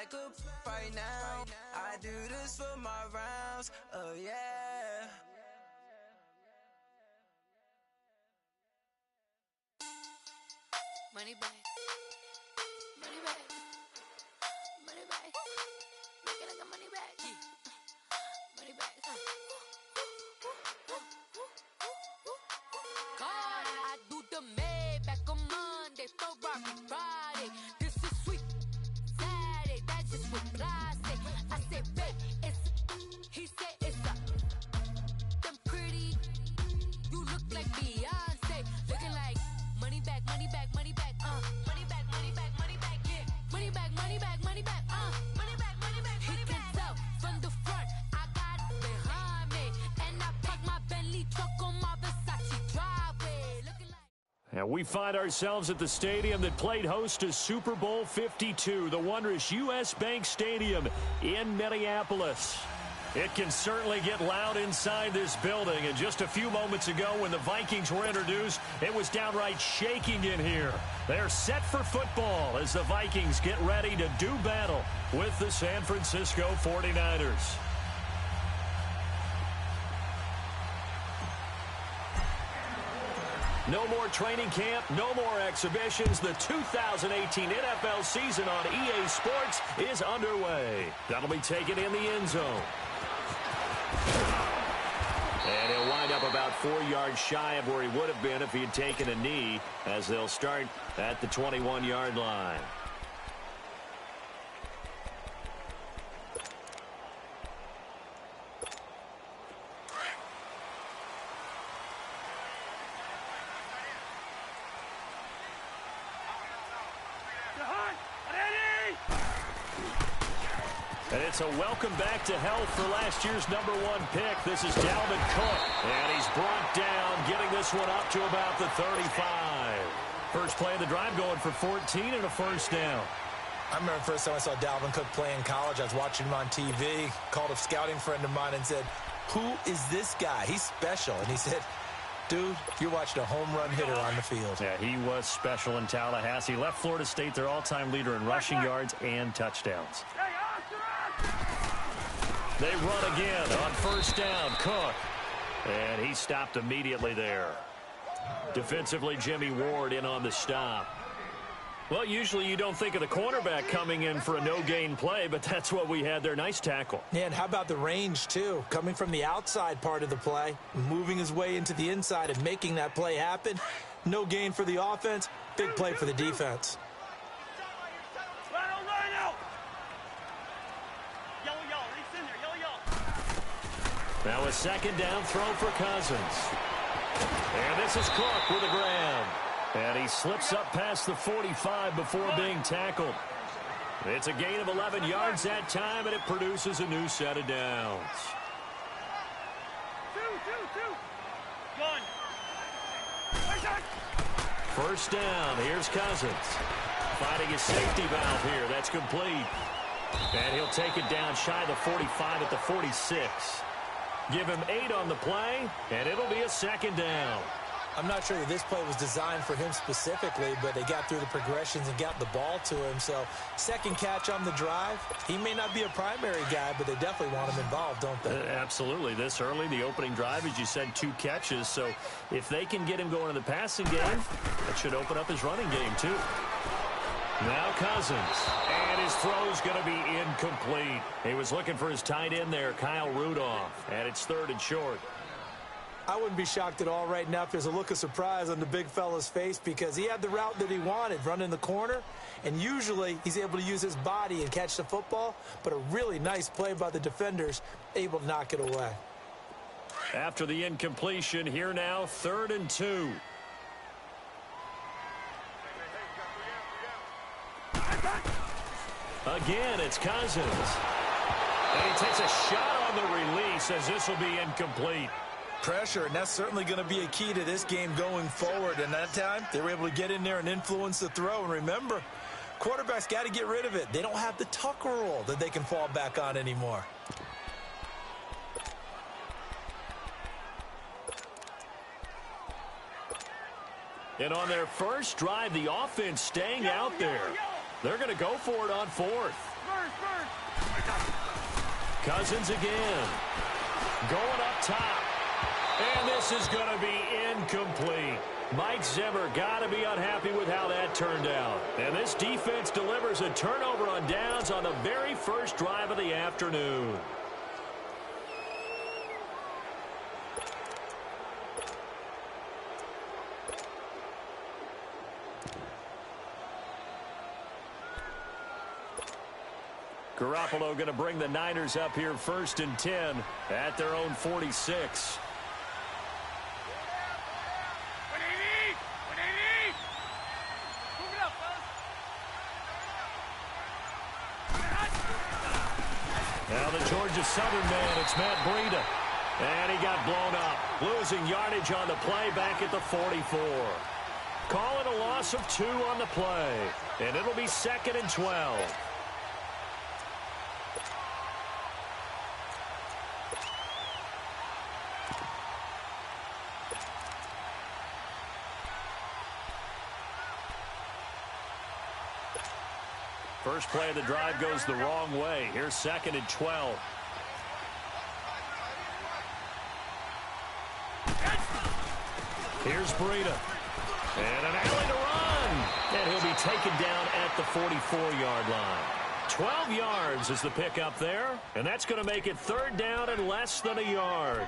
like a right now. I do this for my rounds, oh yeah. Money back, money back, money back. Looking like a money back, money back. God, I do the Maybach on Monday, Ferrari Friday. This is sweet Saturday, that's just what I say. I say, babe, it's he said it's a them pretty. You look like Beyonce, looking like money back, money back, money back, money back, money back, money back, yeah, money back, money back, money back, money back, money back, money back. He can tell from the front, I got it behind me, and I park my Bentley truck on my Versace driveway, looking like. And we find ourselves at the stadium that played host to Super Bowl 52, the wondrous U.S. Bank Stadium in Minneapolis. It can certainly get loud inside this building, and just a few moments ago when the Vikings were introduced, it was downright shaking in here. They're set for football as the Vikings get ready to do battle with the San Francisco 49ers. No more training camp, no more exhibitions. The 2018 NFL season on EA Sports is underway. That'll be taken in the end zone. And he'll wind up about 4 yards shy of where he would have been if he had taken a knee, as they'll start at the 21-yard line. And it's a welcome back to health for last year's #1 pick. This is Dalvin Cook. And he's brought down, getting this one up to about the 35. First play of the drive going for 14 and a first down. I remember the first time I saw Dalvin Cook play in college. I was watching him on TV, called a scouting friend of mine and said, "Who is this guy? He's special." And he said, "Dude, you're watching a home run hitter on the field." Yeah, he was special in Tallahassee. Left Florida State their all-time leader in rushing yards and touchdowns. They run again on first down. Cook. And he stopped immediately there. Defensively, Jimmy Ward in on the stop. Well, usually you don't think of the cornerback coming in for a no-gain play, but that's what we had there. Nice tackle. Yeah, and how about the range, too? Coming from the outside part of the play, moving his way into the inside and making that play happen. No gain for the offense, big play for the defense. Now a second down throw for Cousins. And this is Cook with a grab. And he slips up past the 45 before being tackled. It's a gain of 11 yards that time, and it produces a new set of downs. First down, here's Cousins. Finding his safety valve here, that's complete. And he'll take it down shy of the 45 at the 46. Give him 8 on the play, and it'll be a second down. I'm not sure that this play was designed for him specifically, but they got through the progressions and got the ball to him. So, second catch on the drive. He may not be a primary guy, but they definitely want him involved, don't they? Absolutely. This early, the opening drive, as you said, 2 catches. So, if they can get him going in the passing game, that should open up his running game, too. Now Cousins, and his throw's going to be incomplete. He was looking for his tight end there, Kyle Rudolph, and it's 3rd and short. I wouldn't be shocked at all right now if there's a look of surprise on the big fella's face, because he had the route that he wanted, running the corner, and usually he's able to use his body and catch the football, but a really nice play by the defenders, able to knock it away. After the incompletion, here now, 3rd and 2. Again, it's Cousins. And he takes a shot on the release, as this will be incomplete. Pressure, and that's certainly going to be a key to this game going forward. And that time, they were able to get in there and influence the throw. And remember, quarterbacks got to get rid of it. They don't have the tuck rule that they can fall back on anymore. And on their first drive, the offense staying out there. They're going to go for it on 4th. Cousins again. Going up top. And this is going to be incomplete. Mike Zimmer got to be unhappy with how that turned out. And this defense delivers a turnover on downs on the very first drive of the afternoon. Garoppolo going to bring the Niners up here 1st and 10 at their own 46. Now the Georgia Southern man, it's Matt Breida. And he got blown up, losing yardage on the play back at the 44. Call it a loss of 2 on the play. And it'll be 2nd and 12. First play of the drive goes the wrong way. Here's 2nd and 12. Here's Breida. And an alley to run. And he'll be taken down at the 44-yard line. 12 yards is the pickup there. And that's going to make it 3rd down and less than a yard.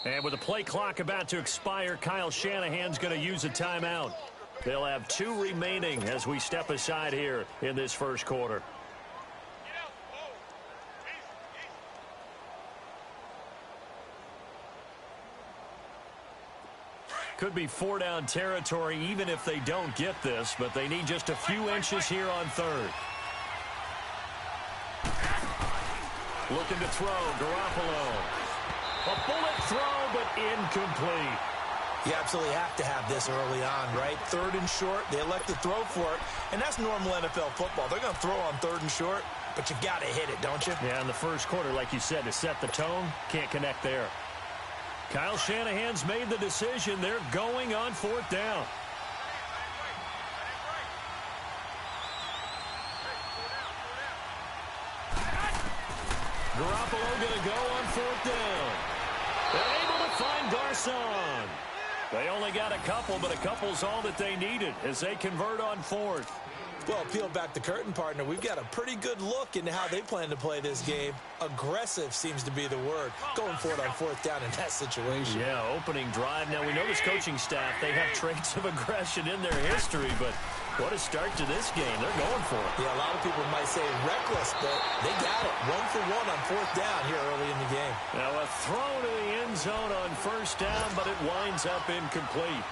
And with the play clock about to expire, Kyle Shanahan's going to use a timeout. They'll have 2 remaining as we step aside here in this first quarter. Could be 4-down territory even if they don't get this, but they need just a few inches here on 3rd. Looking to throw, Garoppolo. A bullet throw, but incomplete. You absolutely have to have this early on, right? 3rd and short, they elect to throw for it, and that's normal NFL football. They're going to throw on 3rd and short, but you got to hit it, don't you? Yeah, in the first quarter, like you said, to set the tone, can't connect there. Kyle Shanahan's made the decision. They're going on 4th down. Garoppolo going to go on 4th down. They're able to find Garcon. They only got a couple, but a couple's all that they needed as they convert on 4th. Well, peel back the curtain, partner. We've got a pretty good look into how they plan to play this game. Aggressive seems to be the word. Going for it on 4th down in that situation. Yeah, opening drive. Now, we know this coaching staff, they have traits of aggression in their history, but what a start to this game. They're going for it. Yeah, a lot of people might say reckless, but they got it. 1 for 1 on 4th down here early in the game. Now, a throw to the end zone on 1st down, but it winds up incomplete.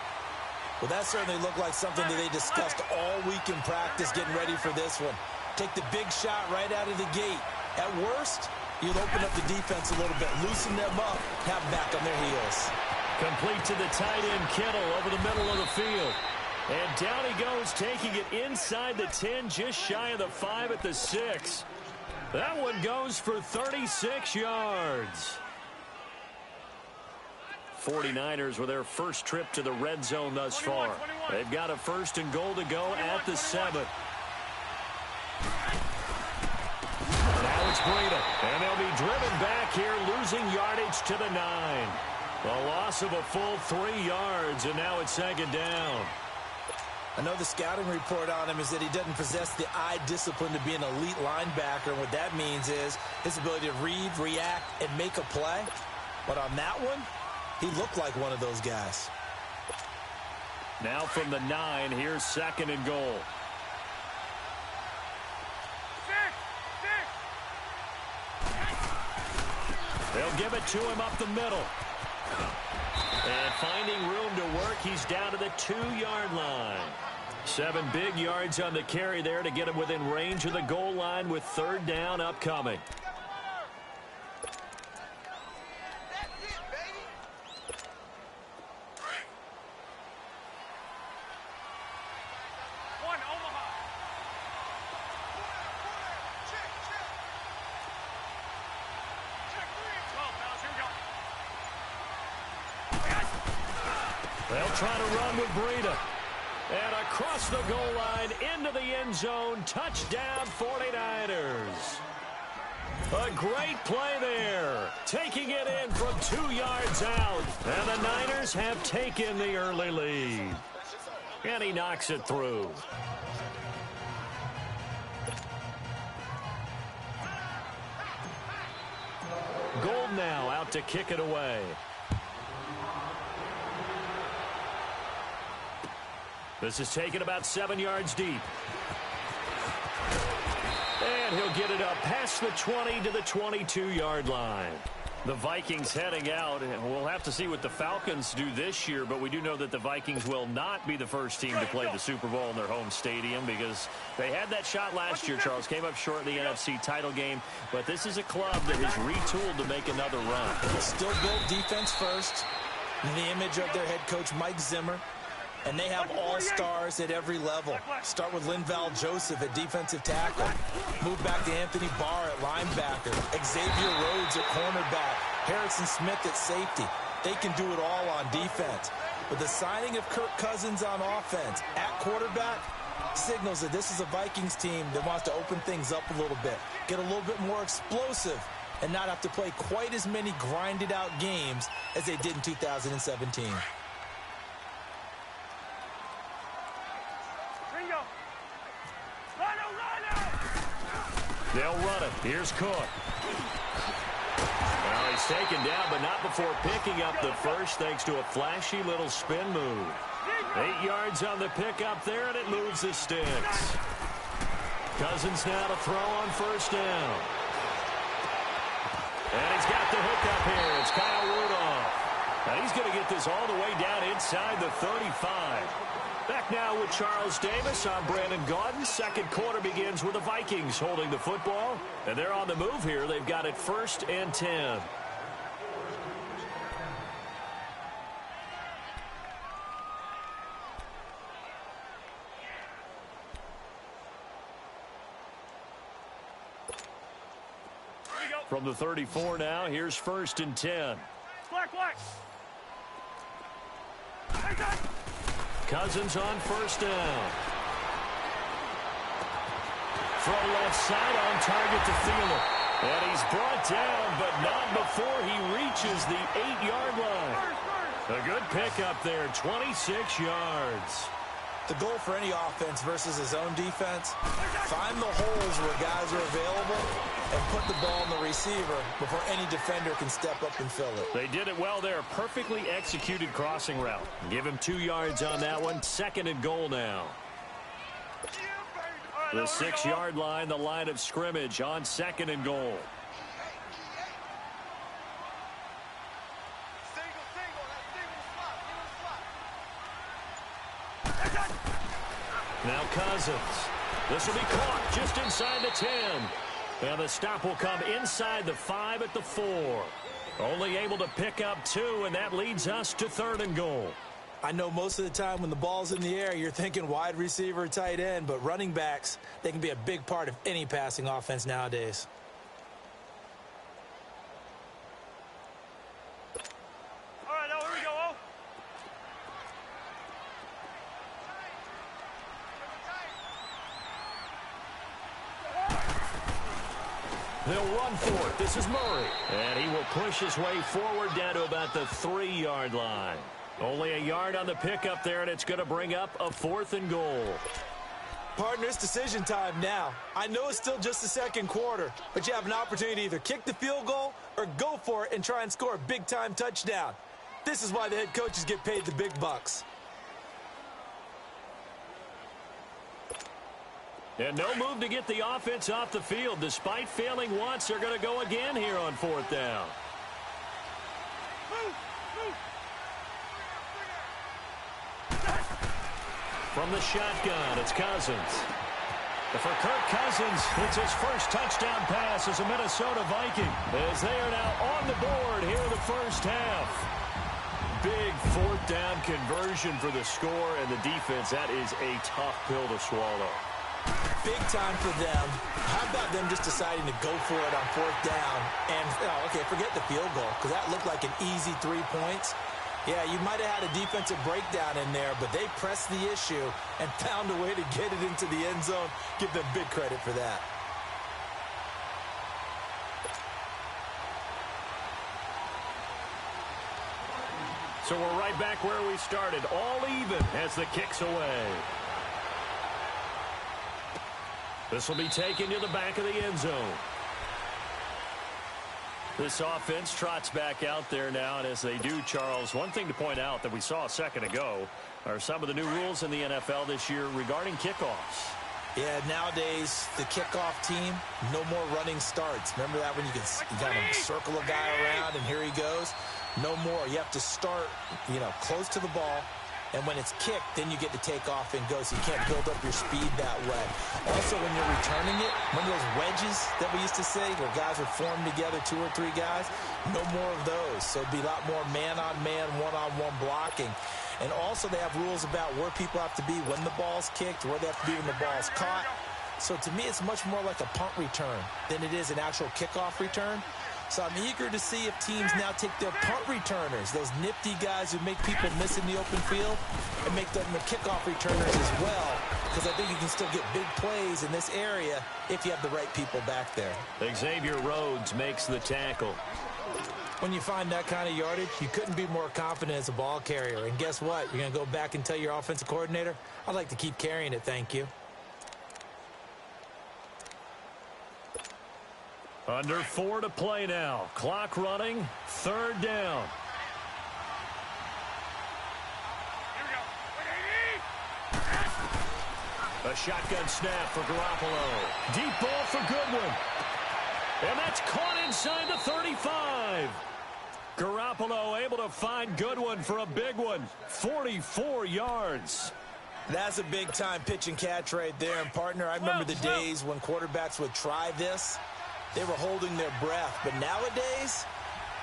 Well, that certainly looked like something that they discussed all week in practice getting ready for this one. Take the big shot right out of the gate. At worst, you'll open up the defense a little bit, loosen them up, have them back on their heels. Complete to the tight end, Kittle, over the middle of the field. And down he goes, taking it inside the 10, just shy of the 5 at the 6. That one goes for 36 yards. 49ers with their first trip to the red zone thus far. They've got a 1st and goal to go at the 7. Now it's Breida, and they'll be driven back here, losing yardage to the 9. A loss of a full 3 yards, and now it's 2nd down. I know the scouting report on him is that he doesn't possess the eye discipline to be an elite linebacker, and what that means is his ability to read, react, and make a play. But on that one, He looked like one of those guys. Now from the 9, here's 2nd and goal. They'll give it to him up the middle. And finding room to work, he's down to the 2-yard line. 7 big yards on the carry there to get him within range of the goal line with 3rd down upcoming. They'll try to run with Breida. And across the goal line, into the end zone, touchdown 49ers. A great play there, taking it in from 2 yards out. And the Niners have taken the early lead. And he knocks it through. Gold now out to kick it away. This is taken about 7 yards deep. And he'll get it up past the 20 to the 22-yard line. The Vikings heading out, and we'll have to see what the Falcons do this year, but we do know that the Vikings will not be the first team to play the Super Bowl in their home stadium because they had that shot last year, Charles. Came up short in the NFC title game, but this is a club that has retooled to make another run. Still built defense first in the image of their head coach, Mike Zimmer. And they have all-stars at every level. Start with Linval Joseph at defensive tackle. Move back to Anthony Barr at linebacker. Xavier Rhodes at cornerback. Harrison Smith at safety. They can do it all on defense. But the signing of Kirk Cousins on offense at quarterback signals that this is a Vikings team that wants to open things up a little bit, get a little bit more explosive, and not have to play quite as many grinded-out games as they did in 2017. They'll run it. Here's Cook. Well, he's taken down, but not before picking up the first thanks to a flashy little spin move. 8 yards on the pickup there, and it moves the sticks. Cousins now to throw on 1st down. And he's got the hookup here. It's Kyle Rudolph. And he's going to get this all the way down inside the 35. Back now with Charles Davis. I'm Brandon Gaudin. 2nd quarter begins with the Vikings holding the football. And they're on the move here. They've got it 1st and 10. From the 34 now, here's 1st and 10. Black. Cousins on 1st down. From left side on target to Thielen. And he's brought down, but not before he reaches the 8-yard line. A good pickup there, 26 yards. The goal for any offense versus his own defense, find the holes where guys are available and put the ball in the receiver before any defender can step up and fill it. They did it well there. Perfectly executed crossing route. Give him 2 yards on that one. 2nd and goal now. The 6-yard line, the line of scrimmage on 2nd and goal. Now Cousins. This will be caught just inside the 10. And the stop will come inside the 5 at the 4. Only able to pick up 2, and that leads us to 3rd and goal. I know most of the time when the ball's in the air, you're thinking wide receiver, tight end, but running backs, they can be a big part of any passing offense nowadays. All right, now here we go. They'll run for it. This is Murray. And he will push his way forward down to about the 3-yard line. Only a yard on the pickup there, and it's going to bring up a 4th and goal. Partner, it's decision time now. I know it's still just the 2nd quarter, but you have an opportunity to either kick the field goal or go for it and try and score a big-time touchdown. This is why the head coaches get paid the big bucks. And no move to get the offense off the field. Despite failing once, they're going to go again here on 4th down. From the shotgun, it's Cousins. For Kirk Cousins, it's his first touchdown pass as a Minnesota Viking, as they are now on the board here in the first half. Big 4th down conversion for the score, and the defense, that is a tough pill to swallow. Big time for them. How about them just deciding to go for it on 4th down? And, okay, forget the field goal, because that looked like an easy 3 points. Yeah, you might have had a defensive breakdown in there, but they pressed the issue and found a way to get it into the end zone. Give them big credit for that. So we're right back where we started, all even as the kick's away. This will be taken to the back of the end zone. This offense trots back out there now, and as they do, Charles, one thing to point out that we saw a second ago are some of the new rules in the NFL this year regarding kickoffs. Yeah, nowadays, the kickoff team, no more running starts. Remember that when you kind of circle a guy around and here he goes? No more. You have to start, close to the ball. And when it's kicked, then you get to take off and go, so you can't build up your speed that way. Also, when you're returning it, remember those wedges that we used to say where guys would form together, 2 or 3 guys? No more of those. So it'd be a lot more man-on-man, one-on-one blocking. And also they have rules about where people have to be when the ball's kicked, where they have to be when the ball's caught. So to me, it's much more like a punt return than it is an actual kickoff return. So I'm eager to see if teams now take their punt returners, those nifty guys who make people miss in the open field, and make them the kickoff returners as well, because I think you can still get big plays in this area if you have the right people back there. Xavier Rhodes makes the tackle. When you find that kind of yardage, you couldn't be more confident as a ball carrier. And guess what? You're going to go back and tell your offensive coordinator, I'd like to keep carrying it, thank you. Under 4 to play now. Clock running. 3rd down. A shotgun snap for Garoppolo. Deep ball for Goodwin. And that's caught inside the 35. Garoppolo able to find Goodwin for a big one. 44 yards. That's a big-time pitch and catch right there. And, partner, I remember the days when quarterbacks would try this. They were holding their breath. But nowadays,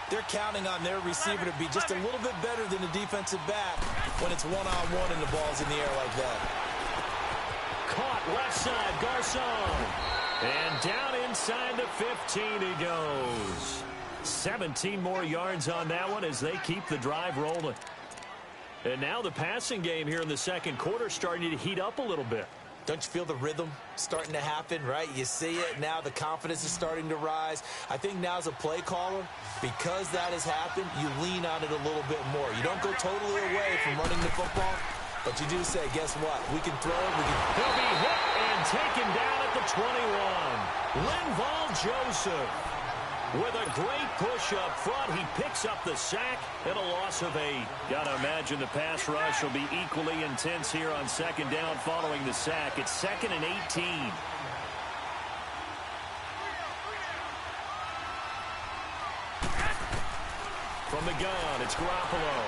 they're counting on their receiver to be just a little bit better than the defensive back when it's one-on-one and the ball's in the air like that. Caught left side, Garcon. And down inside the 15 he goes. 17 more yards on that one as they keep the drive rolling. And now the passing game here in the second quarter starting to heat up a little bit. Don't you feel the rhythm starting to happen, right? You see it. Now the confidence is starting to rise. I think now as a play caller, because that has happened, you lean on it a little bit more. You don't go totally away from running the football, but you do say, guess what? We can throw it. He'll be hit and taken down at the 21. Linval Joseph with a great push up front. He picks up the sack and a loss of 8. Gotta imagine the pass rush will be equally intense here on 2nd down following the sack. It's 2nd and 18. From the gun, it's Garoppolo.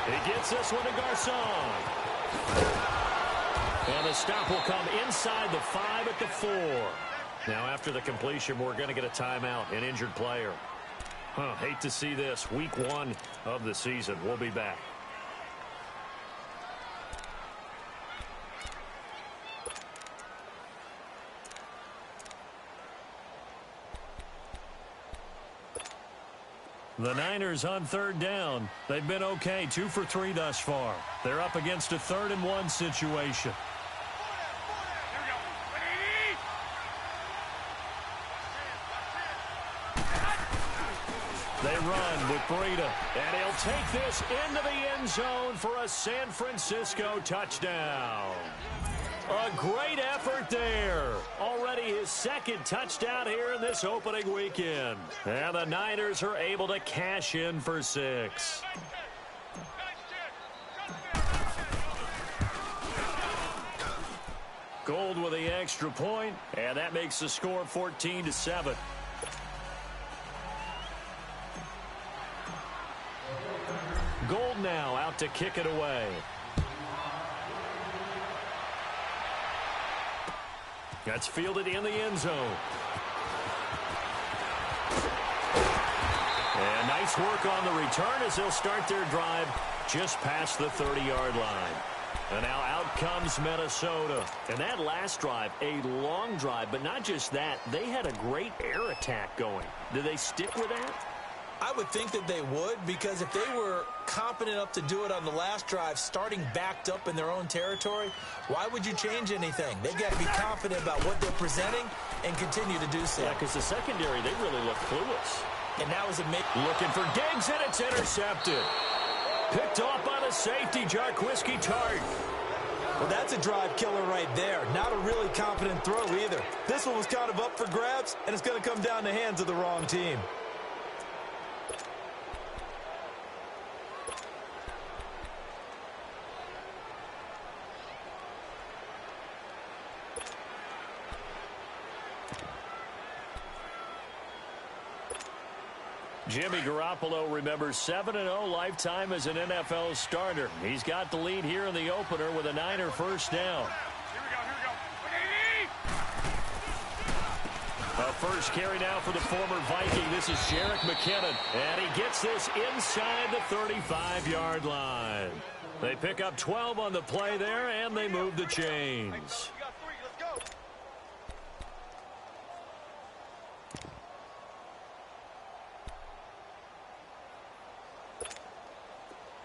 He gets this one to Garcon. And the stop will come inside the 5 at the 4. Now, after the completion, we're going to get a timeout, an injured player. Hate to see this. Week 1 of the season. We'll be back. The Niners on 3rd down. They've been okay, 2 for 3 thus far. They're up against a 3rd and 1 situation. They run with Breida, and he'll take this into the end zone for a San Francisco touchdown. A great effort there. Already his second touchdown here in this opening weekend. And the Niners are able to cash in for 6. Gold with the extra point, and that makes the score 14-7. Gold now out to kick it away. That's fielded in the end zone. And nice work on the return as they'll start their drive just past the 30-yard line. And now out comes Minnesota. And that last drive, a long drive, but not just that. They had a great air attack going. Do they stick with that? I would think that they would, because if they were competent enough to do it on the last drive, starting backed up in their own territory, why would you change anything? They've got to be confident about what they're presenting and continue to do so. Yeah, because the secondary, they really look clueless. And that was a looking for Diggs, and it's intercepted. Picked off by the safety, Jarquiski Tart. Well, that's a drive killer right there. Not a really confident throw either. This one was kind of up for grabs, and it's going to come down the hands of the wrong team. Jimmy Garoppolo remembers 7-0 lifetime as an NFL starter. He's got the lead here in the opener with a Niner first down. Here we go. A first carry now for the former Viking. This is Jerick McKinnon, and he gets this inside the 35-yard line. They pick up 12 on the play there, and they move the chains.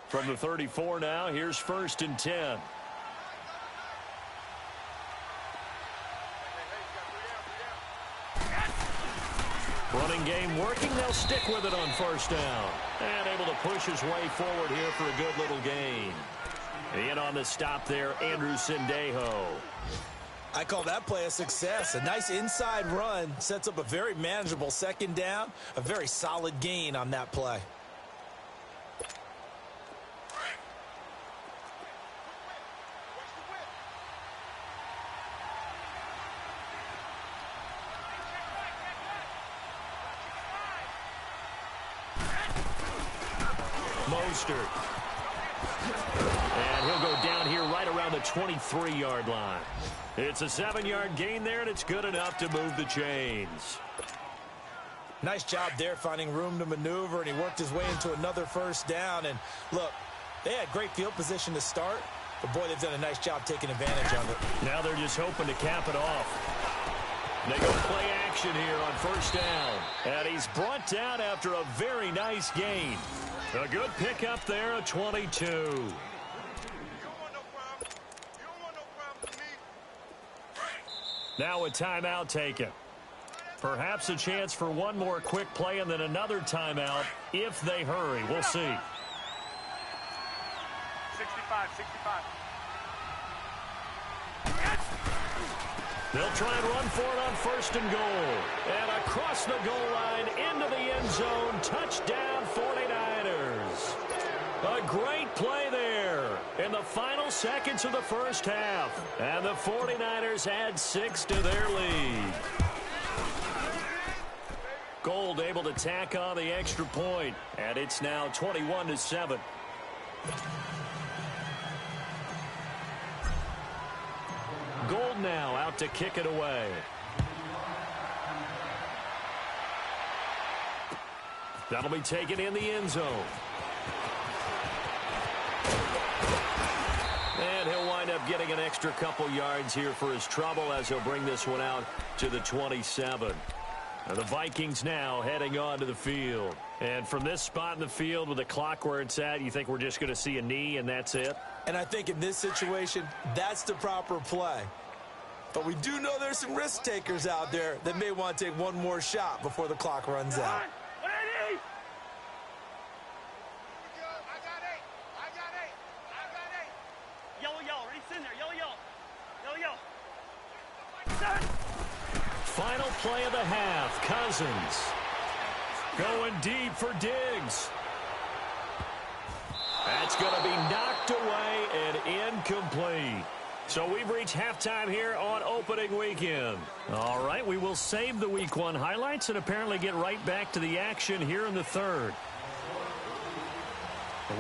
From the 34 now, here's 1st and 10. Running game working. They'll stick with it on first down. And able to push his way forward here for a good little gain. In on the stop there, Andrew Sendejo. I call that play a success. A nice inside run sets up a very manageable second down. A very solid gain on that play. Mostert. And he'll go down here right around the 23-yard line. It's a 7-yard gain there, and it's good enough to move the chains. Nice job there finding room to maneuver, and he worked his way into another first down. And look, they had great field position to start, but boy, they've done a nice job taking advantage of it. Now they're just hoping to cap it off. They go play action here on first down. And he's brought down after a very nice gain. A good pickup there, a 22. Now a timeout taken. Perhaps a chance for one more quick play and then another timeout if they hurry. We'll see. 65. They'll try and run for it on 1st and goal. And across the goal line into the end zone. Touchdown 49ers. A great play there in the final seconds of the first half. And the 49ers add 6 to their lead. Gold able to tack on the extra point. And it's now 21-7. Gold now out to kick it away. That'll be taken in the end zone. And he'll wind up getting an extra couple yards here for his trouble as he'll bring this one out to the 27. And the Vikings now heading onto the field. And from this spot in the field with the clock where it's at, you think we're just going to see a knee and that's it? And I think in this situation, that's the proper play. But we do know there's some risk takers out there that may want to take one more shot before the clock runs out. Yellow. Ready? Sit in there. Yellow. Final play of the half. Cousins going deep for Diggs. That's going to be knocked away and incomplete. So we've reached halftime here on opening weekend. All right, we will save the Week 1 highlights and apparently get right back to the action here in the third.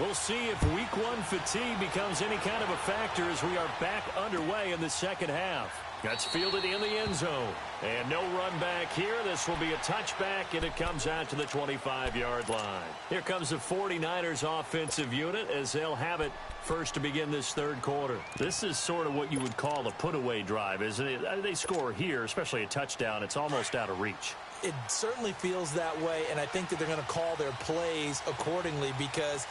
We'll see if Week 1 fatigue becomes any kind of a factor as we are back underway in the second half. That's fielded in the end zone. And no run back here. This will be a touchback, and it comes out to the 25-yard line. Here comes the 49ers offensive unit as they'll have it first to begin this third quarter. This is sort of what you would call a put-away drive, isn't it? They score here, especially a touchdown. It's almost out of reach. It certainly feels that way, and I think that they're going to call their plays accordingly because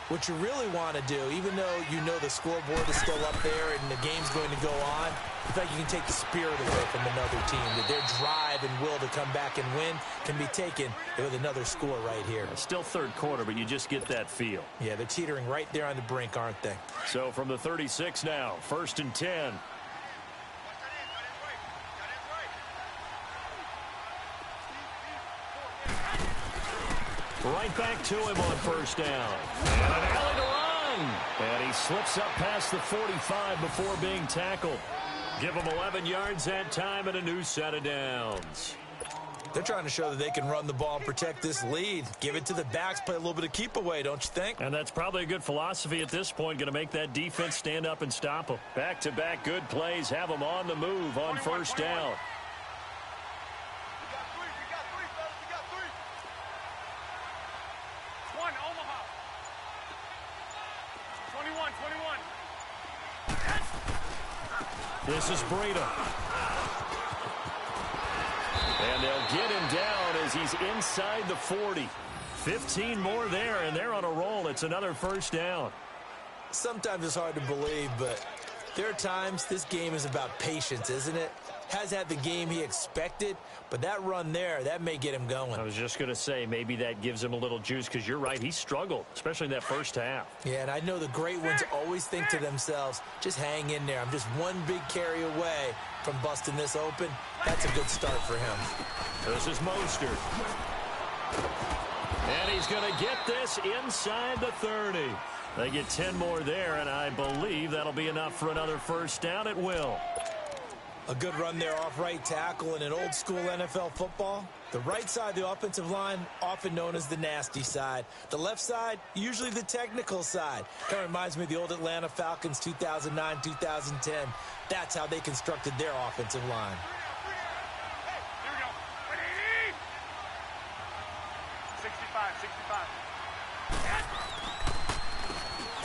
what you really want to do, even though you know the scoreboard is still up there and the game's going to go on, I think you can take the spirit away from another team, that their drive and will to come back and win can be taken with another score right here. Still third quarter, but you just get that feel. Yeah, they're teetering right there on the brink, aren't they? So from the 36 now, 1st and 10. Right back to him on first down. And an alley to run. And he slips up past the 45 before being tackled. Give him 11 yards that time and a new set of downs. They're trying to show that they can run the ball and protect this lead. Give it to the backs, play a little bit of keep away, don't you think? And that's probably a good philosophy at this point, going to make that defense stand up and stop them. Back-to-back good plays, have them on the move on first down. This is Breda. And they'll get him down as he's inside the 40. 15 more there, and they're on a roll. It's another first down. Sometimes it's hard to believe, but there are times this game is about patience, isn't it? Has had the game he expected, but that run there, that may get him going. I was just going to say, maybe that gives him a little juice, because you're right, he struggled, especially in that first half. Yeah, and I know the great ones always think to themselves, just hang in there. I'm just one big carry away from busting this open. That's a good start for him. This is Mostert. And he's going to get this inside the 30. They get 10 more there, and I believe that'll be enough for another first down at will. A good run there off right tackle in an old-school NFL football. The right side of the offensive line, often known as the nasty side. The left side, usually the technical side. Kind of reminds me of the old Atlanta Falcons 2009-2010. That's how they constructed their offensive line. Here we go. 65.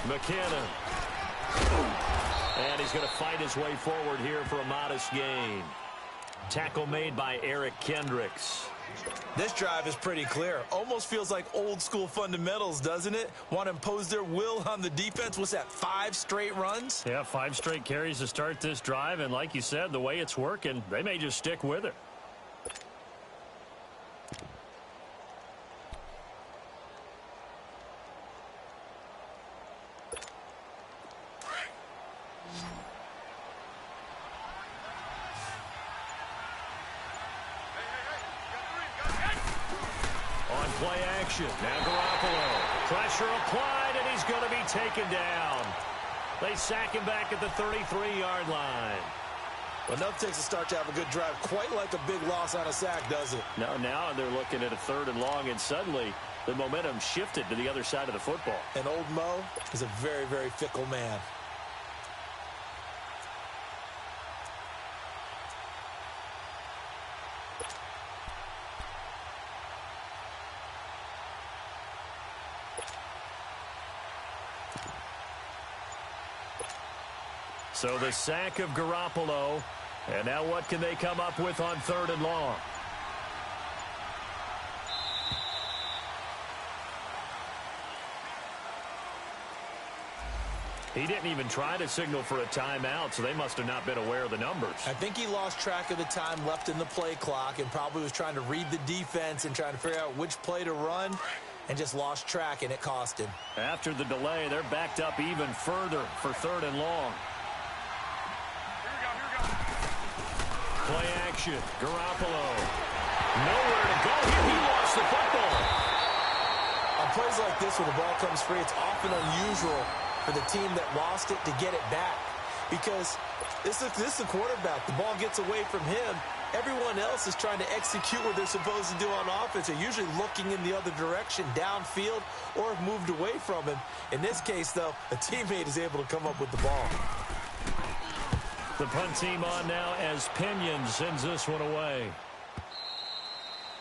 McKinnon. And he's going to fight his way forward here for a modest gain. Tackle made by Eric Kendricks. This drive is pretty clear. Almost feels like old-school fundamentals, doesn't it? Want to impose their will on the defense. What's that, 5 straight runs? Yeah, 5 straight carries to start this drive. And like you said, the way it's working, they may just stick with it. Play action. Now Garoppolo. Pressure applied, and he's going to be taken down. They sack him back at the 33-yard line. Enough takes a start to have a good drive. Quite like a big loss on a sack, does it? Now they're looking at a 3rd and long, and suddenly the momentum shifted to the other side of the football. And old Mo is a very, very fickle man. So the sack of Garoppolo. And now what can they come up with on 3rd and long? He didn't even try to signal for a timeout, so they must have not been aware of the numbers. I think he lost track of the time left in the play clock and probably was trying to read the defense and trying to figure out which play to run and just lost track, and it cost him. After the delay, they're backed up even further for 3rd and long. Play action. Garoppolo. Nowhere to go here. He lost the football. On plays like this, when the ball comes free, it's often unusual for the team that lost it to get it back. Because this is the quarterback. The ball gets away from him. Everyone else is trying to execute what they're supposed to do on offense. They're usually looking in the other direction, downfield, or have moved away from him. In this case, though, a teammate is able to come up with the ball. The punt team on now as Pinion sends this one away.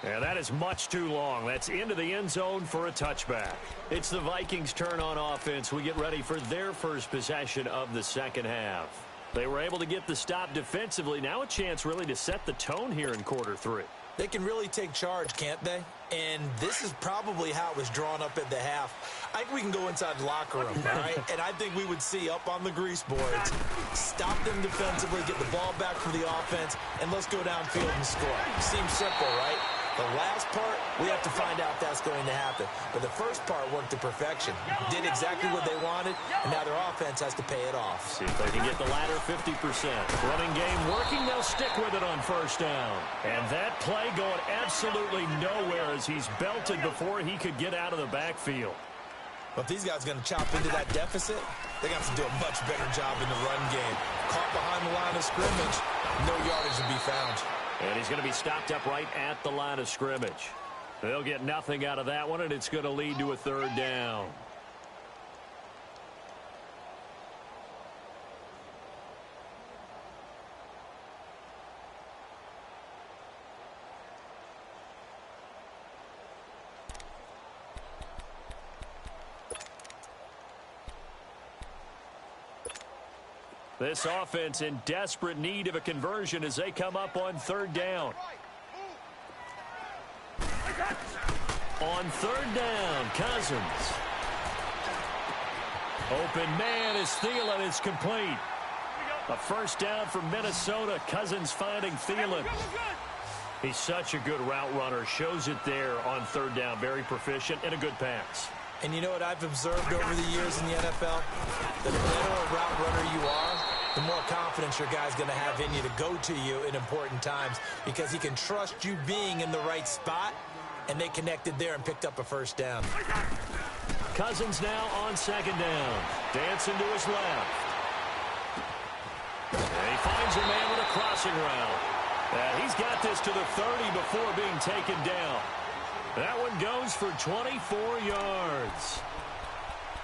Yeah, that is much too long. That's into the end zone for a touchback. It's the Vikings' turn on offense. We get ready for their first possession of the second half. They were able to get the stop defensively. Now a chance really to set the tone here in quarter three. They can really take charge, can't they? And this is probably how it was drawn up at the half. I think we can go inside the locker room, all right? And I think we would see up on the grease boards, stop them defensively, get the ball back for the offense, and let's go downfield and score. Seems simple, right? The last part, we have to find out if that's going to happen. But the first part worked to perfection. Did exactly what they wanted, and now their offense has to pay it off. See if they can get the latter 50%. Running game working, they'll stick with it on first down. And that play going absolutely nowhere as he's belted before he could get out of the backfield. But if these guys are going to chop into that deficit, they're going to have to do a much better job in the run game. Caught behind the line of scrimmage, no yardage to be found. And he's going to be stopped up right at the line of scrimmage. They'll get nothing out of that one, and it's going to lead to a third down. This offense in desperate need of a conversion as they come up on third down. On third down, Cousins. Open man is Thielen. It's complete. A first down for Minnesota. Cousins finding Thielen. He's such a good route runner. Shows it there on third down. Very proficient and a good pass. And you know what I've observed over the years in the NFL? The better a route runner you are, the more confidence your guy's going to have in you to go to you in important times because he can trust you being in the right spot, and they connected there and picked up a first down. Cousins now on second down. Dancing to his left. And he finds a man with a crossing route. And he's got this to the 30 before being taken down. That one goes for 24 yards.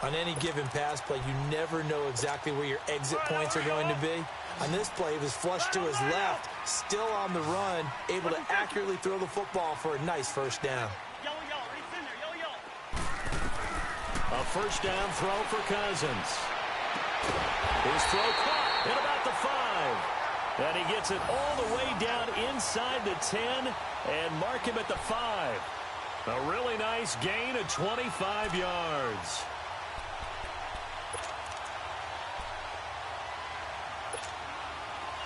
On any given pass play, you never know exactly where your exit points are going to be. On this play, he was flushed to his left, still on the run, able to accurately throw the football for a nice first down. A first down throw for Cousins. His throw caught at about the 5. And he gets it all the way down inside the 10 and mark him at the 5. A really nice gain of 25 yards.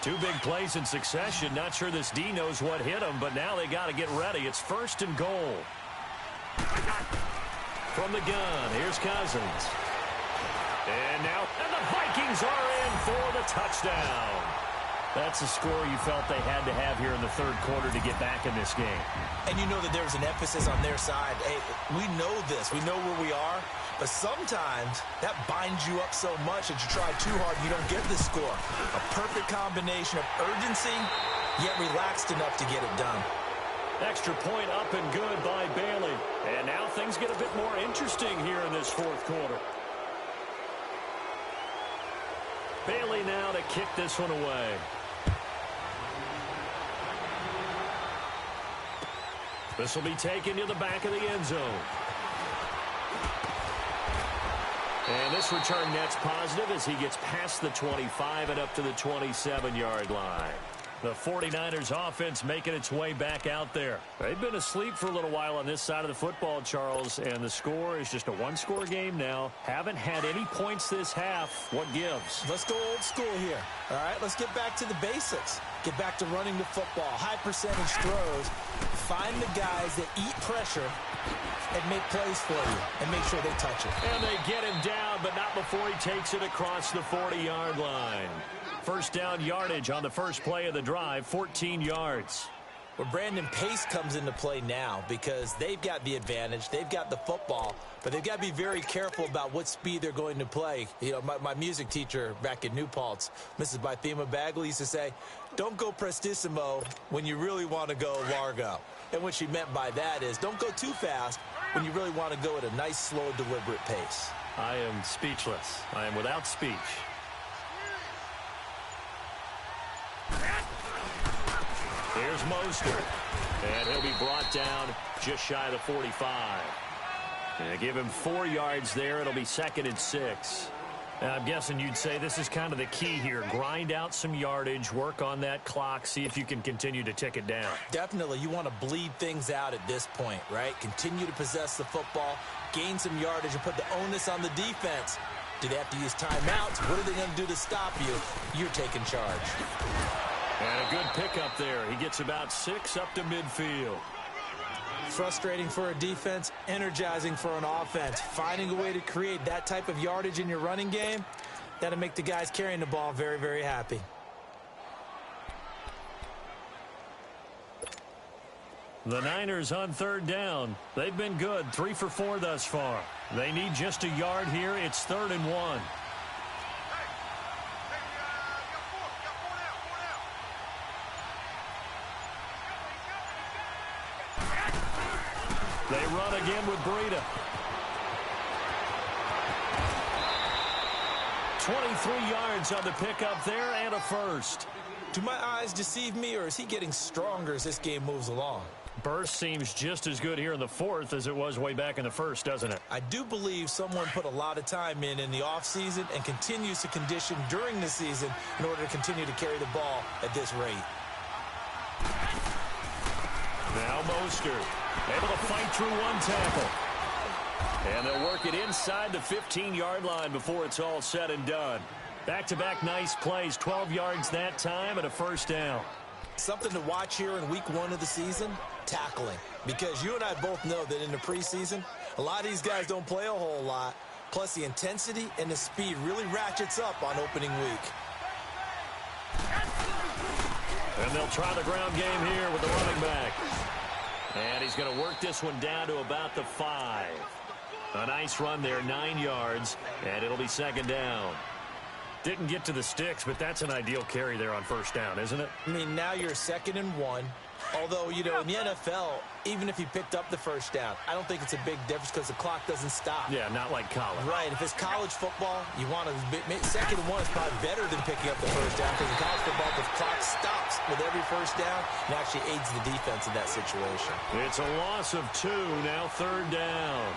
Two big plays in succession. Not sure this D knows what hit him, but now they got to get ready. It's first and goal. From the gun, here's Cousins. And the Vikings are in for the touchdown. That's a score you felt they had to have here in the third quarter to get back in this game. And you know that there's an emphasis on their side. Hey, we know this. We know where we are. But sometimes that binds you up so much that you try too hard, you don't get the score. A perfect combination of urgency, yet relaxed enough to get it done. Extra point up and good by Bailey. And now things get a bit more interesting here in this fourth quarter. Bailey now to kick this one away. This will be taken to the back of the end zone. And this return net's positive as he gets past the 25 and up to the 27-yard line. The 49ers offense making its way back out there. They've been asleep for a little while on this side of the football, Charles, and the score is just a one-score game now. Haven't had any points this half. What gives? Let's go old school here. All right, let's get back to the basics. Get back to running the football. High percentage throws. Find the guys that eat pressure and make plays for you and make sure they touch it. And they get him down, but not before he takes it across the 40-yard line. First down yardage on the first play of the drive, 14 yards. Well, Brandon, pace comes into play now because they've got the advantage. They've got the football, but they've got to be very careful about what speed they're going to play. You know, my music teacher back in New Paltz, Mrs. Bythema Bagley, used to say, don't go prestissimo when you really want to go largo. And what she meant by that is don't go too fast when you really want to go at a nice, slow, deliberate pace. I am speechless. I am without speech. Here's Mostert, and he'll be brought down just shy of the 45. And give him 4 yards there. It'll be 2nd and 6. Now, I'm guessing you'd say this is kind of the key here. Grind out some yardage, work on that clock, see if you can continue to tick it down. Definitely. You want to bleed things out at this point, right? Continue to possess the football, gain some yardage, and put the onus on the defense. Do they have to use timeouts? What are they going to do to stop you? You're taking charge. And a good pickup there. He gets about 6 up to midfield. Frustrating for a defense, energizing for an offense. Finding a way to create that type of yardage in your running game, that'll make the guys carrying the ball very, very happy. The Niners on 3rd down. They've been good, 3 for 4 thus far. They need just a yard here. It's 3rd and 1. They run again with Breida. 23 yards on the pickup there and a first. Do my eyes deceive me, or is he getting stronger as this game moves along? Burst seems just as good here in the 4th as it was way back in the 1st, doesn't it? I do believe someone put a lot of time in the offseason and continues to condition during the season in order to continue to carry the ball at this rate. Now Mostert, able to fight through one tackle. And they'll work it inside the 15-yard line before it's all said and done. Back-to-back nice plays, 12 yards that time and a first down. Something to watch here in week 1 of the season, tackling. Because you and I both know that in the preseason, a lot of these guys don't play a whole lot. Plus the intensity and the speed really ratchets up on opening week. And they'll try the ground game here with the running back. And he's going to work this one down to about the 5. A nice run there, 9 yards, and it'll be 2nd down. Didn't get to the sticks, but that's an ideal carry there on first down, isn't it? I mean, now you're 2nd and 1. Although, you know, in the NFL, even if he picked up the first down, I don't think it's a big difference because the clock doesn't stop. Yeah, not like college. Right. If it's college football, you want to 2nd and 1 is probably better than picking up the first down because in college football, the clock stops with every first down and actually aids the defense in that situation. It's a loss of 2, now 3rd down.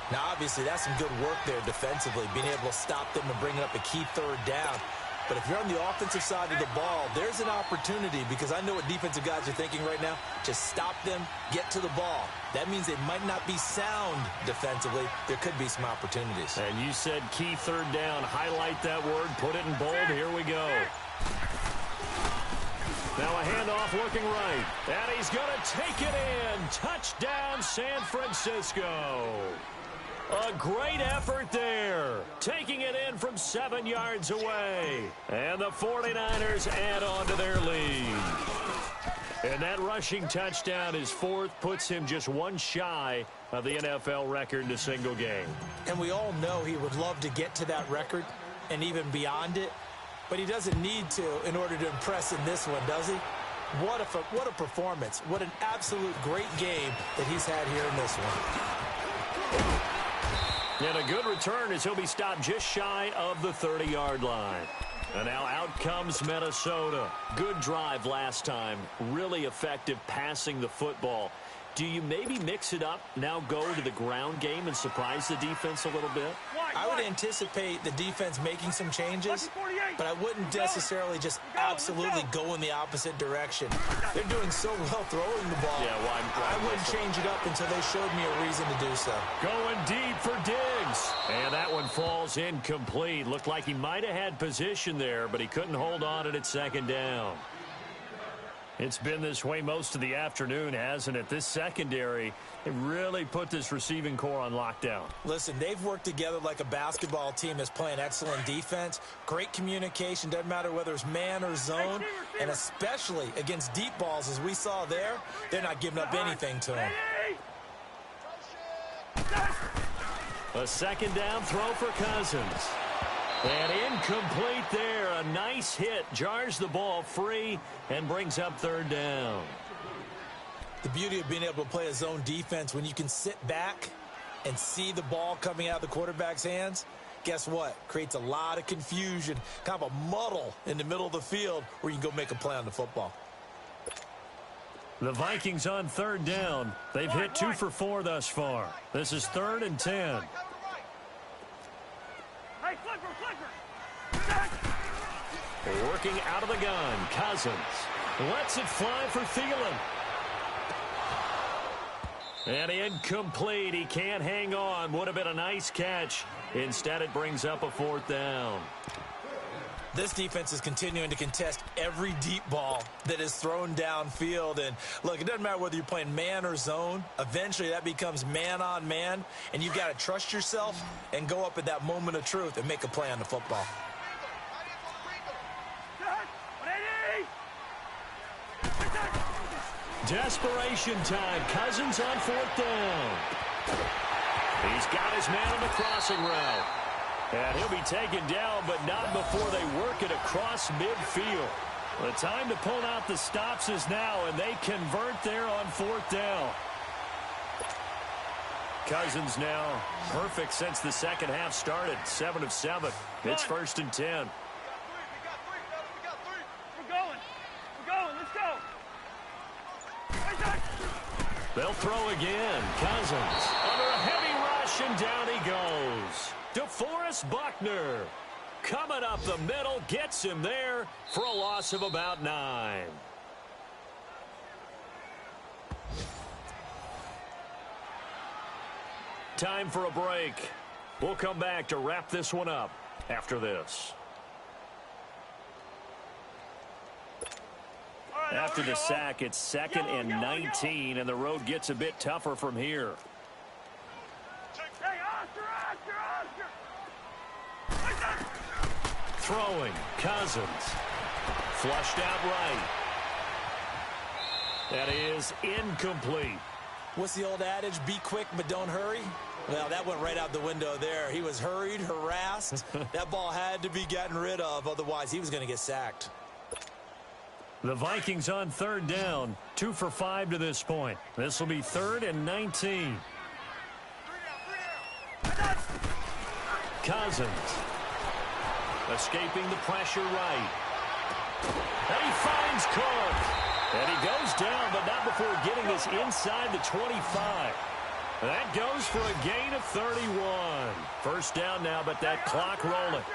Now, obviously, that's some good work there defensively, being able to stop them and bring up a key 3rd down. But if you're on the offensive side of the ball, there's an opportunity because I know what defensive guys are thinking right now. Just stop them, get to the ball. That means they might not be sound defensively. There could be some opportunities. And you said key 3rd down. Highlight that word. Put it in bold. Here we go. Now a handoff looking right. And he's going to take it in. Touchdown, San Francisco. A great effort there, taking it in from 7 yards away. And the 49ers add on to their lead. And that rushing touchdown, his 4th, puts him just 1 shy of the NFL record in a single game. And we all know he would love to get to that record and even beyond it. But he doesn't need to in order to impress in this one, does he? What a performance. What an absolute great game that he's had here in this one. And a good return as he'll be stopped just shy of the 30-yard line. And now out comes Minnesota. Good drive last time. Really effective passing the football. Do you maybe mix it up, now go to the ground game and surprise the defense a little bit? I would anticipate the defense making some changes, but I wouldn't necessarily just absolutely go in the opposite direction. They're doing so well throwing the ball. Yeah, I wouldn't change it up until they showed me a reason to do so. Going deep for Diggs. And that one falls incomplete. Looked like he might have had position there, but he couldn't hold on it at 2nd down. It's been this way most of the afternoon, hasn't it? This secondary, it really put this receiving core on lockdown. Listen, they've worked together like a basketball team that's playing excellent defense. Great communication, doesn't matter whether it's man or zone. And especially against deep balls, as we saw there, they're not giving up anything to them. A second down throw for Cousins. And incomplete there. A nice hit. Jars the ball free and brings up third down. The beauty of being able to play a zone defense when you can sit back and see the ball coming out of the quarterback's hands, guess what? Creates a lot of confusion, kind of a muddle in the middle of the field where you can go make a play on the football. The Vikings on third down. They've hit 2 for 4 thus far. This is 3rd and 10. Hey, flipper. Working out of the gun, Cousins lets it fly for Thielen. And incomplete. He can't hang on. Would have been a nice catch. Instead, it brings up a 4th down. This defense is continuing to contest every deep ball that is thrown downfield. And, look, it doesn't matter whether you're playing man or zone. Eventually, that becomes man on man. And you've got to trust yourself and go up at that moment of truth and make a play on the football. Desperation time. Cousins on 4th down. He's got his man on the crossing route. And he'll be taken down, but not before they work it across midfield. The time to pull out the stops is now, and they convert there on 4th down. Cousins now perfect since the second half started. 7 of 7. It's 1st and 10. We got 3. We're going. Let's go. They'll throw again. Cousins under a heavy rush, and down he goes. DeForest Buckner coming up the middle, gets him there for a loss of about 9. Time for a break. We'll come back to wrap this one up after this. After the sack, it's 2nd and 19, and the road gets a bit tougher from here. Throwing, Cousins. Flushed out right. That is incomplete. What's the old adage? Be quick, but don't hurry. Well, that went right out the window there. He was hurried, harassed. That ball had to be gotten rid of, otherwise he was going to get sacked. The Vikings on 3rd down. 2 for 5 to this point. This will be 3rd and 19. Cousins. Escaping the pressure right. And he finds Cook. And he goes down, but not before getting this inside the 25. That goes for a gain of 31. 1st down now, but that clock rolling.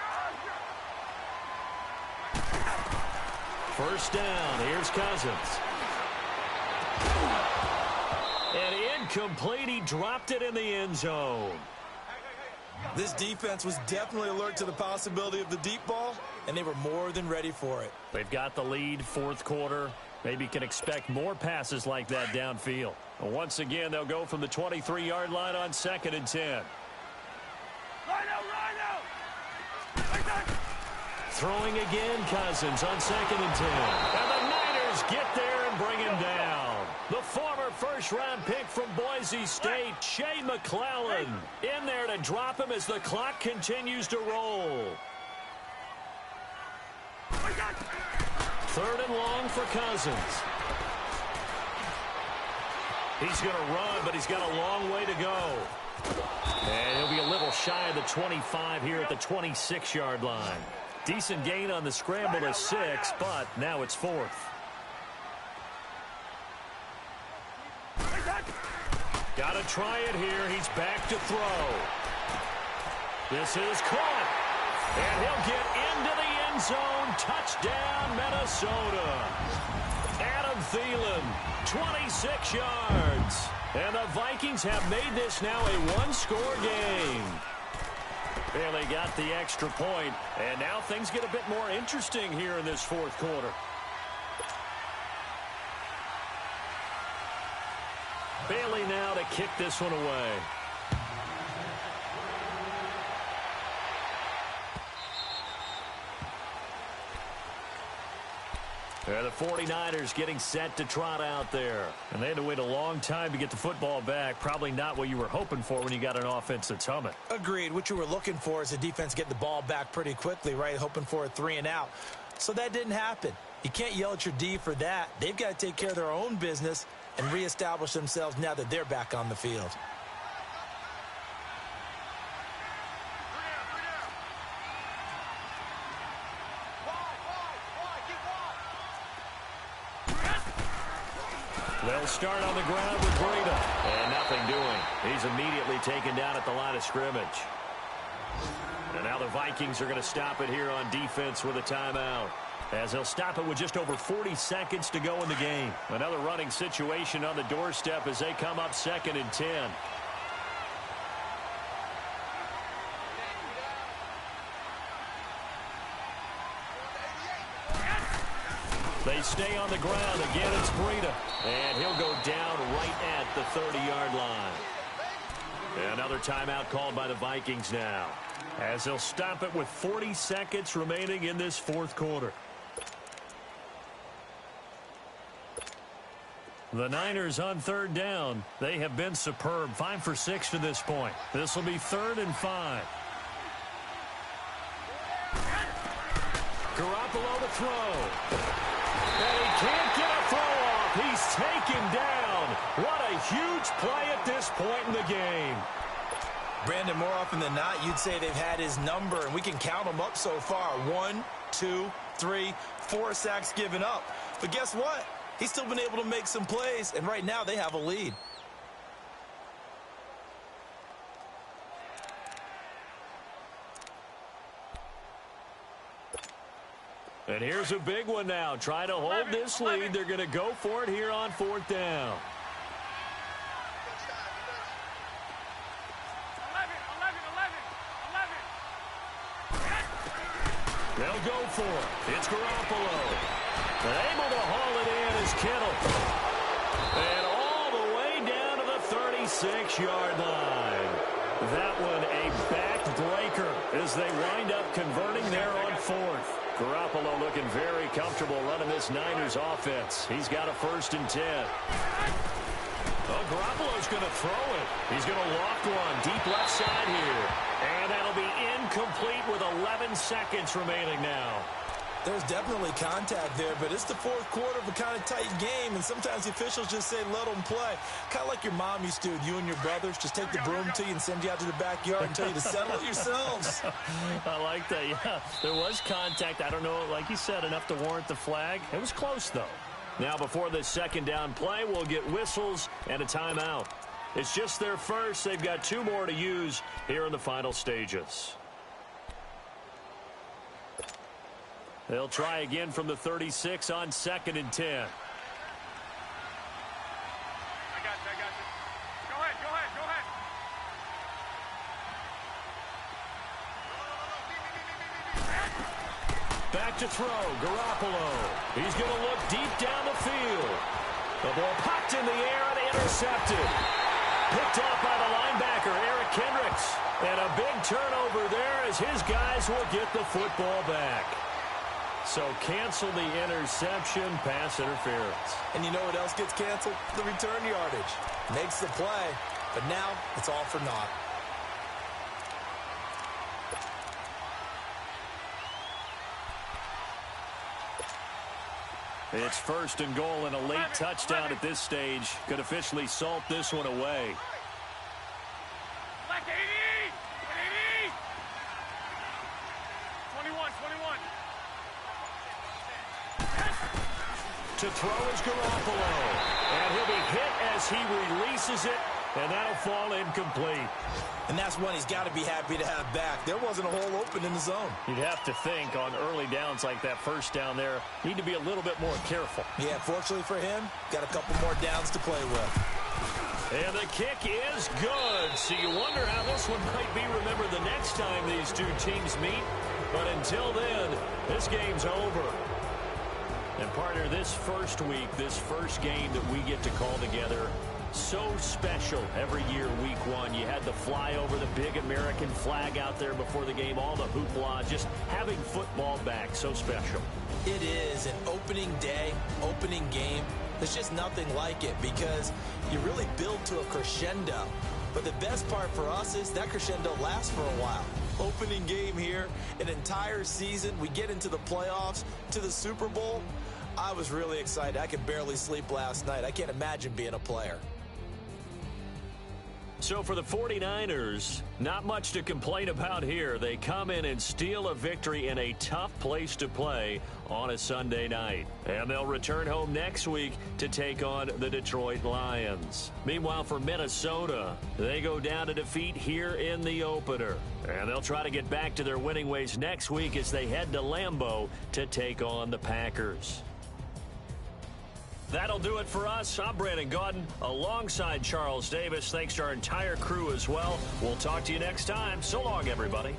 1st down. Here's Cousins. And incomplete. He dropped it in the end zone. This defense was definitely alert to the possibility of the deep ball, and they were more than ready for it. They've got the lead, 4th quarter. Maybe can expect more passes like that downfield. Once again, they'll go from the 23-yard line on 2nd and 10. Throwing again, Cousins on 2nd and 10. And the Niners get there and bring him down. The former first-round pick from Boise State, Shea McClellan, in there to drop him as the clock continues to roll. 3rd and long for Cousins. He's going to run, but he's got a long way to go. And he'll be a little shy of the 25 here at the 26-yard line. Decent gain on the scramble to 6, but now it's 4th. Got to try it here. He's back to throw. This is caught. And he'll get into the end zone. Touchdown, Minnesota. Adam Thielen, 26 yards. And the Vikings have made this now a one-score game. And they got the extra point. And now things get a bit more interesting here in this 4th quarter. Bailey now to kick this one away. The 49ers getting set to trot out there. And they had to wait a long time to get the football back. Probably not what you were hoping for when you got an offense that's humming. Agreed. What you were looking for is the defense get the ball back pretty quickly, right? Hoping for a 3-and-out. So that didn't happen. You can't yell at your D for that. They've got to take care of their own business and reestablish themselves now that they're back on the field. They'll start on the ground with Breida. And nothing doing. He's immediately taken down at the line of scrimmage. And now the Vikings are going to stop it here on defense with a timeout, as they'll stop it with just over 40 seconds to go in the game. Another running situation on the doorstep as they come up 2nd and 10. They stay on the ground. Again, it's Breida. And he'll go down right at the 30-yard line. Another timeout called by the Vikings now, as they'll stop it with 40 seconds remaining in this fourth quarter. The Niners on 3rd down. They have been superb. 5 for 6 to this point. This will be 3rd and 5. Garoppolo to throw. And he can't get a throw off. He's taken down. What a huge play at this point in the game. Brandon, more often than not, you'd say they've had his number, and we can count them up so far. 1, 2, 3, 4 sacks given up. But guess what? He's still been able to make some plays, and right now they have a lead. And here's a big one now. Try to hold this lead. They're going to go for it here on 4th down. 11. They'll go for it. It's Garoppolo. Able to haul it in is Kittle. And all the way down to the 36-yard line. That one a backbreaker as they wind up converting there on 4th. Garoppolo looking very comfortable running this Niners offense. He's got a 1st and 10. Oh, Garoppolo's going to throw it. He's going to loft one deep left side here. And that'll be incomplete with 11 seconds remaining now. There's definitely contact there, but it's the fourth quarter of a kind of tight game, and sometimes the officials just say let them play. Kind of like your mom used to with you and your brothers. Just take the broom to you and send you out to the backyard and tell you to settle it yourselves. I like that, yeah. There was contact. I don't know, like you said, enough to warrant the flag. It was close, though. Now, before this 2nd down play, we'll get whistles and a timeout. It's just their first. They've got 2 more to use here in the final stages. They'll try again from the 36 on 2nd and 10. I got you. Go ahead. Back to throw, Garoppolo. He's going to look deep down the field. The ball popped in the air and intercepted. Picked off by the linebacker, Eric Kendricks. And a big turnover there as his guys will get the football back. So cancel the interception, pass interference. And you know what else gets canceled? The return yardage. Makes the play, but now it's all for naught. It's 1st and goal, and a late touchdown at this stage could officially salt this one away. Black 80! 21. To throw is Garoppolo. And he'll be hit as he releases it, and that'll fall incomplete. And that's one he's got to be happy to have back. There wasn't a hole open in the zone. You'd have to think on early downs like that 1st down there, need to be a little bit more careful. Yeah, fortunately for him, got a couple more downs to play with. And the kick is good. So you wonder how this one might be remembered the next time these 2 teams meet. But until then, this game's over. And partner, this first week, this first game that we get to call together, So special every year, week one. You had the flyover, the big American flag out there before the game, all the hoopla, just having football back, so special. It is an opening day, opening game. There's just nothing like it because you really build to a crescendo. But the best part for us is that crescendo lasts for a while. Opening game here, an entire season. We get into the playoffs, to the Super Bowl. I was really excited. I could barely sleep last night. I can't imagine being a player. So for the 49ers, not much to complain about here. They come in and steal a victory in a tough place to play on a Sunday night. And they'll return home next week to take on the Detroit Lions. Meanwhile, for Minnesota, they go down to defeat here in the opener. And they'll try to get back to their winning ways next week as they head to Lambeau to take on the Packers. That'll do it for us. I'm Brandon Gaudin alongside Charles Davis. Thanks to our entire crew as well. We'll talk to you next time. So long, everybody.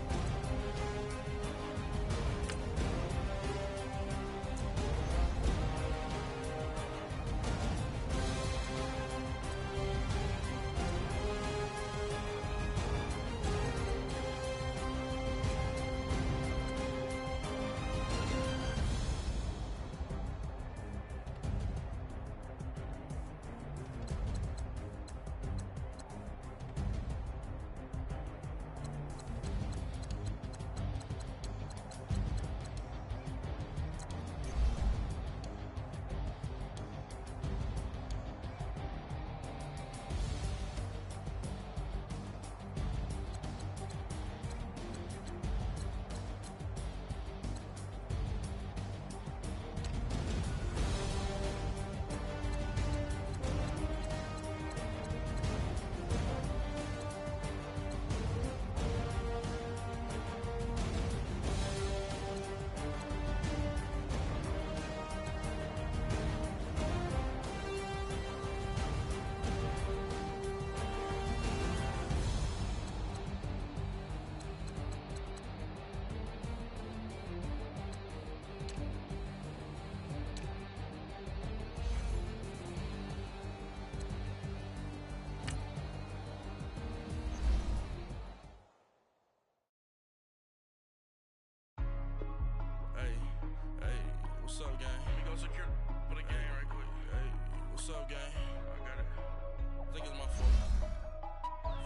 What's up, gang? Let me go secure for the game right quick. Hey, what's up, gang? I got it. I think it's my fault.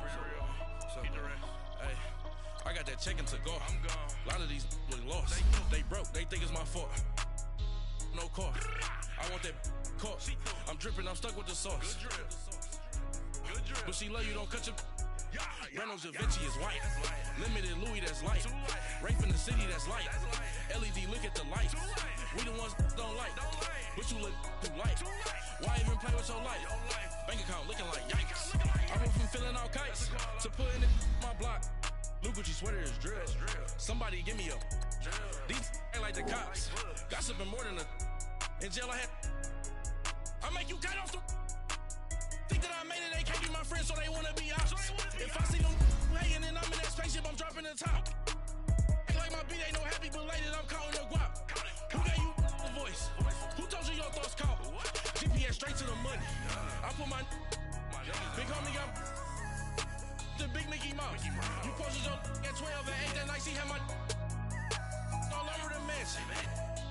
For real. What's up, the rest. Hey, I got that check-in to go. I'm gone. A lot of these really lost. They broke. They think it's my fault. No car. I want that caught. I'm dripping. I'm stuck with the sauce. Good drip. Good drip. But she love you. Don't cut your... Reynolds Da Vinci is white. Limited Louis, that's light. Rafe in the city, that's light. LED, look at the light. We the ones don't like. But you look too light. Why even play with your life? Bank account looking like yikes. I went from filling out kites to putting in my block. Blue Gucci sweater is drill. Somebody give me a... These ain't like the cops. Gossiping more than a... In jail I had... I make you cut off the... Think that I made it, they can't be my friends, so they wanna be out. If I see them hating and I'm in that spaceship, I'm dropping the top. Ain't like my beat ain't no happy belated, I'm counting the guap. Who gave you the voice? Who told you your thoughts count? GPS straight to the money. I put my big homie got the big Mickey Mouse. You posted your at 12 and 8 that night, she had my all over the mansion.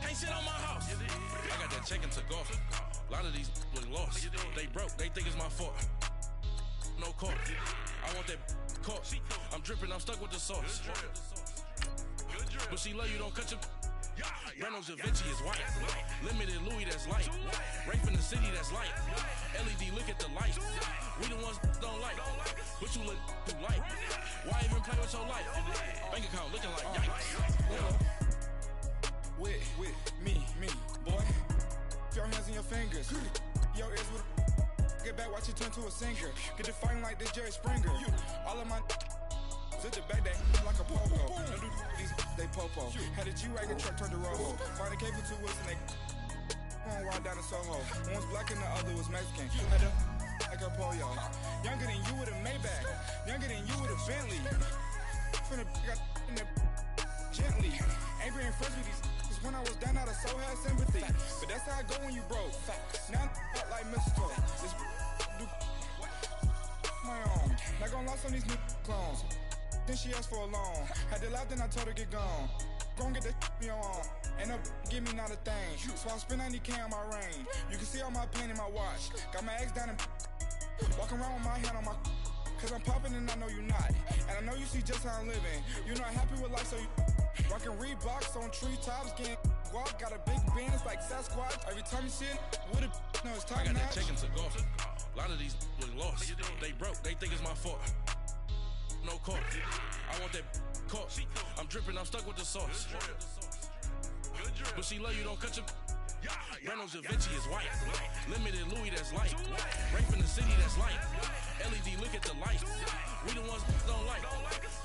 Can't sit on my house. I got that check-in to go. A lot of these really lost. They broke, they think it's my fault. No car. I want that caught. I'm dripping, I'm stuck with the sauce. But she love you, don't cut your... Reynolds Da Vinci is white. Limited Louis, that's light. Rafe in the city, that's light. LED, look at the light. We the ones don't like. But you look too light. Why even play with your life? Bank account looking like yikes. With me, boy. Your hands in your fingers. Your ears with get back, watch you turn to a singer. Get to fighting like this Jerry Springer. All of my sit the back, they like a popo. Don't do these, they popo. Had a G-Wagon truck turned to Rojo. Find a cable 2 wheels and they on wild down in Soho. One was black and the other was Mexican. Had a like a pollo. Younger than you with a Maybach. Younger than you with a Bentley. Finna got in the gently. Ain't being friends with these. When I was down, I so had sympathy. But that's how I go when you broke. Now I'm like mistletoe. This do my own. Not gonna lost on these new clones. Then she asked for a loan. Had to laugh, then I told her get gone. Gon' get that me on. Ain't no give me not a thing. So I spend 90K on my range. You can see all my pain in my watch. Got my ex down and walking around with my hand on my. Cause I'm popping and I know you not. And I know you see just how I'm living. You're not happy with life, so you rockin' Reeboks on treetops, getting guap. Got a big band, it's like Sasquatch. Every time you see it, with it, no, it's top I got notch. that chicken to go. A lot of these really lost. They broke, they think it's my fault. No court. I want that caught. I'm dripping, I'm stuck with the sauce. But she love you, don't cut your. Reynolds Da Vinci is white. Limited Louis, that's light. Rape in the city, that's light. LED, look at the light. We the ones don't like.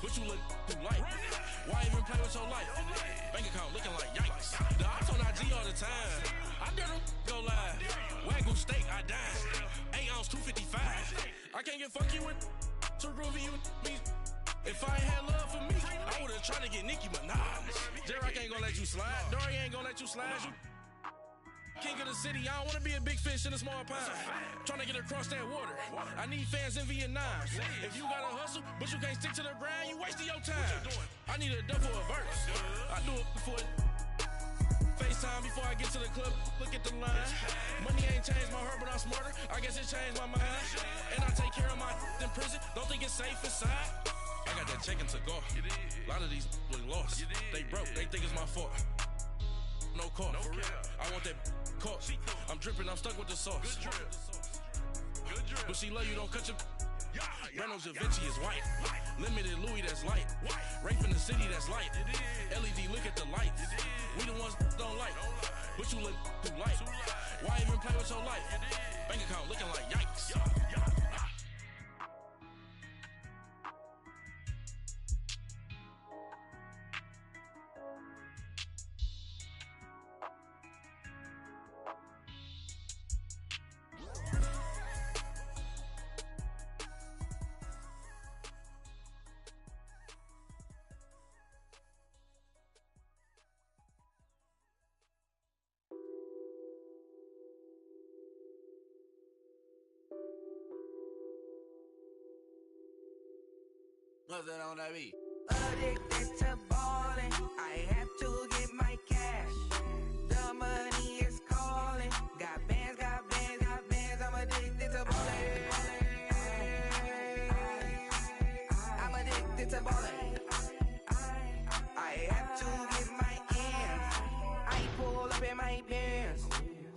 But you look too light. Why even play with your life? Bank account looking like yikes. The ops on IG all the time. I dare them go live. Wagyu steak, I dine. 8 ounce, 255. I can't get fuck you with too groovy you me. If I ain't had love for me, I would've tried to get Nicki Minaj. J-Rock ain't gonna let you slide. Dory ain't gonna let you slide. You king of the city, I don't wanna be a big fish in a small pond. Trying to get across that water. I need fans in Vietnam. If you gotta hustle, but you can't stick to the grind, you wasting your time. I need a double a verse. I do it before FaceTime before I get to the club. Look at the line. Money ain't changed my heart, but I'm smarter. I guess it changed my mind. And I take care of my in prison. Don't think it's safe inside. I got that chicken to go. A lot of these really lost. They broke, they think it's my fault. No court. I want that caught. I'm dripping, I'm stuck with the sauce. But she love you, don't cut your. Reynolds Da Vinci is white. Limited Louis, that's light. Rape in the city, that's light. LED, look at the lights. We the ones don't like. But you look too light. Why even play with your life? Bank account looking like yikes. Nothing on that beat. Addicted to ballin', I have to get my cash. The money is calling. Got bands, got bands, got bands. I'm addicted to ballin'. I'm addicted to ballin'. I have to get my ends. I pull up in my pants,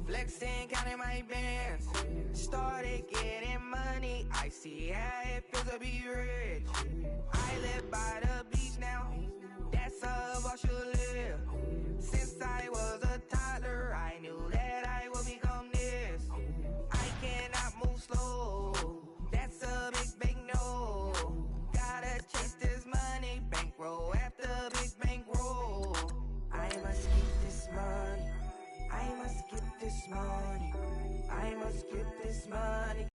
flexing, counting my bands. Started getting money. I see how it feels to be rich. I live by the beach now, that's how I should live. Since I was a toddler, I knew that I would become this. I cannot move slow, that's a big no. Gotta chase this money, bankroll after big bankroll. I must get this money, I must get this money, I must get this money.